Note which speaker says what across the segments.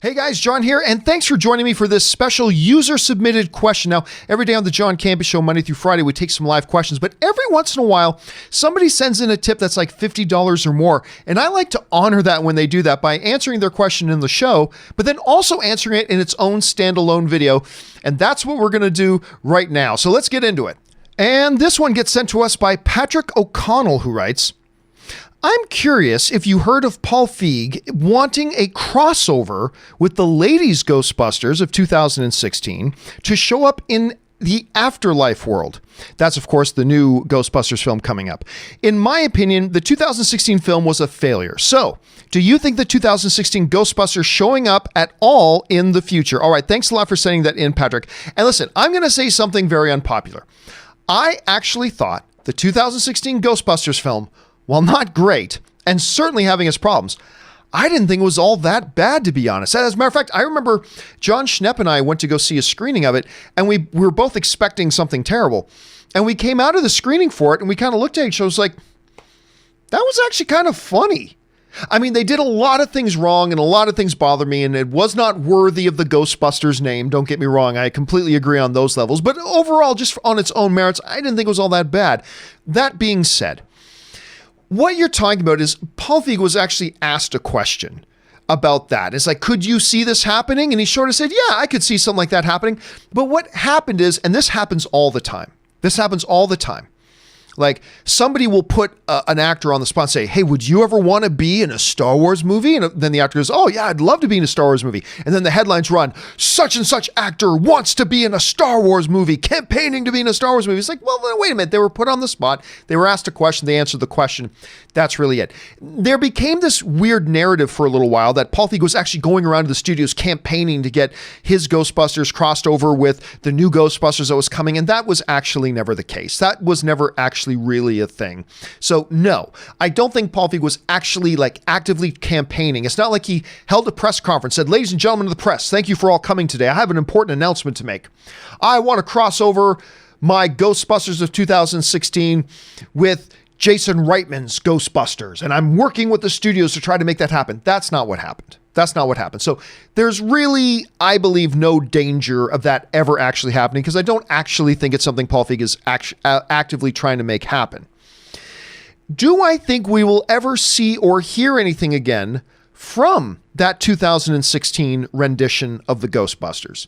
Speaker 1: Hey guys, John here, and thanks for joining me for this special user-submitted question. Now, every day on the John Campea Show, Monday through Friday, we take some live questions, but every once in a while, somebody sends in a tip that's like $50 or more, and I like to honor that when they do that by answering their question in the show, but then also answering it in its own standalone video, and that's what we're going to do right now. So let's get into it. And this one gets sent to us by Patrick O'Connell, who writes, I'm curious if you heard of Paul Feig wanting a crossover with the ladies' Ghostbusters of 2016 to show up in the afterlife world. That's, of course, the new Ghostbusters film coming up. In my opinion, the 2016 film was a failure. So, do you think the 2016 Ghostbusters showing up at all in the future? All right, thanks a lot for sending that in, Patrick. And listen, I'm going to say something very unpopular. I actually thought the 2016 Ghostbusters film, while not great, and certainly having its problems, I didn't think it was all that bad, to be honest. As a matter of fact, I remember John Schnepp and I went to go see a screening of it, and we were both expecting something terrible. And we came out of the screening for it, and we kind of looked at each other, was like, that was actually kind of funny. I mean, they did a lot of things wrong, and a lot of things bothered me, and it was not worthy of the Ghostbusters name. Don't get me wrong. I completely agree on those levels. But overall, just on its own merits, I didn't think it was all that bad. That being said, what you're talking about is Paul Feig was actually asked a question about that. It's like, could you see this happening? And he sort of said, yeah, I could see something like that happening. But what happened is, and this happens all the time. This happens all the time. Like somebody will put an actor on the spot and say, hey, would you ever want to be in a Star Wars movie? And then the actor goes, oh yeah, I'd love to be in a Star Wars movie. And then the headlines run, such and such actor wants to be in a Star Wars movie, campaigning to be in a Star Wars movie. It's like, well, wait a minute. They were put on the spot. They were asked a question. They answered the question. That's really it. There became this weird narrative for a little while that Paul Feig was actually going around to the studios campaigning to get his Ghostbusters crossed over with the new Ghostbusters that was coming. And that was actually never the case. That was never actually really a thing. So no, I don't think Paul Feig was actually like actively campaigning. It's not like he held a press conference, said, ladies and gentlemen of the press, thank you for all coming today. I have an important announcement to make. I want to cross over my Ghostbusters of 2016 with Jason Reitman's Ghostbusters, and I'm working with the studios to try to make that happen. That's not what happened. That's not what happened. So there's really, I believe, no danger of that ever actually happening because I don't actually think it's something Paul Feig is actively trying to make happen. Do I think we will ever see or hear anything again from that 2016 rendition of the Ghostbusters?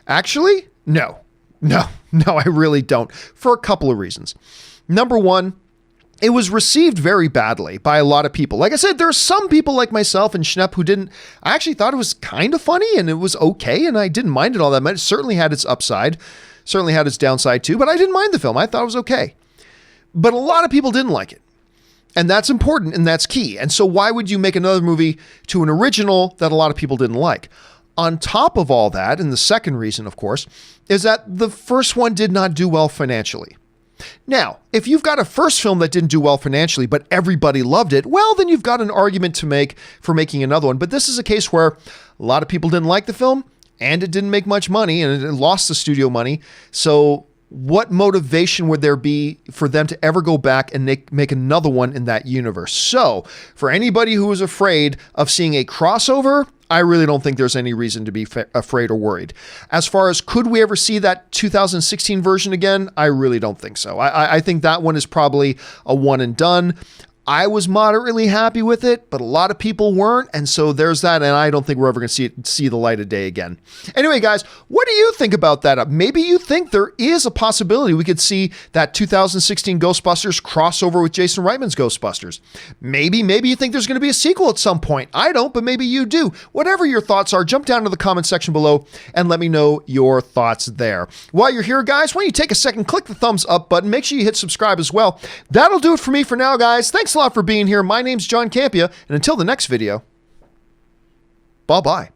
Speaker 1: Actually, no, I really don't, for a couple of reasons. Number one, it was received very badly by a lot of people. Like I said, there are some people like myself and Schnepp who didn't. I actually thought it was kind of funny and it was okay, and I didn't mind it all that much. It certainly had its upside, certainly had its downside too, but I didn't mind the film. I thought it was okay. But a lot of people didn't like it. And that's important and that's key. And so why would you make another movie to an original that a lot of people didn't like? On top of all that, and the second reason, of course, is that the first one did not do well financially. Now, if you've got a first film that didn't do well financially, but everybody loved it, well, then you've got an argument to make for making another one. But this is a case where a lot of people didn't like the film and it didn't make much money and it lost the studio money. So what motivation would there be for them to ever go back and make another one in that universe? So for anybody who is afraid of seeing a crossover, I really don't think there's any reason to be afraid or worried. As far as could we ever see that 2016 version again? I really don't think so. I think that one is probably a one and done. I was moderately happy with it, but a lot of people weren't. And so there's that. And I don't think we're ever going to see the light of day again. Anyway, guys, what do you think about that? Maybe you think there is a possibility we could see that 2016 Ghostbusters crossover with Jason Reitman's Ghostbusters. Maybe you think there's going to be a sequel at some point. I don't, but maybe you do. Whatever your thoughts are, jump down to the comment section below and let me know your thoughts there. While you're here, guys, why don't you take a second, click the thumbs up button. Make sure you hit subscribe as well. That'll do it for me for now, guys. Thanks a lot for being here. My name's John Campea, and until the next video, bye-bye.